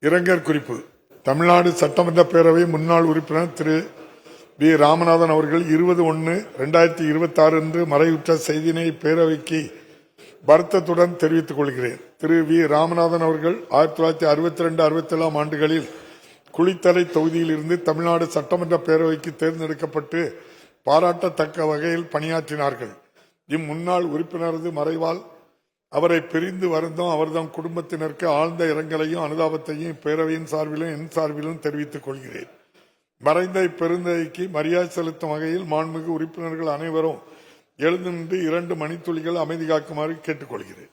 இரங்கல் குறிப்பு. தமிழ்நாடு சட்டமன்ற பேரவை முன்னாள் உறுப்பினர் திரு வி. ராமநாதன் அவர்கள் 20/1/2026 அன்று மறைவுற்ற செய்தியினை பேரவைக்கு வருத்தத்துடன் தெரிவித்துக் கொள்கிறேன். திரு வி. ராமநாதன் அவர்கள் 1962-67 ஆண்டுகளில் குளித்தலை தொகுதியில் இருந்து தமிழ்நாடு சட்டமன்ற பேரவைக்கு தேர்ந்தெடுக்கப்பட்டு பாராட்டத்தக்க வகையில் பணியாற்றினார்கள். இம்முன்னாள் உறுப்பினரது மறைவால் அவரை பிரிந்து வருந்தும் அவர்தம் குடும்பத்தினருக்கு ஆழ்ந்த இரங்கலையும் அனுதாபத்தையும் இப்பேரவையின் சார்பிலும் என் சார்பிலும் தெரிவித்துக் கொள்கிறேன். மறைந்த இப்பெருந்தகைக்கு மரியாதை செலுத்தும் வகையில் மாண்புமிகு உறுப்பினர்கள் அனைவரும் எழுந்து நின்று 2 மணித்துளிகள் அமைதி காக்குமாறு கேட்டுக்கொள்கிறேன்.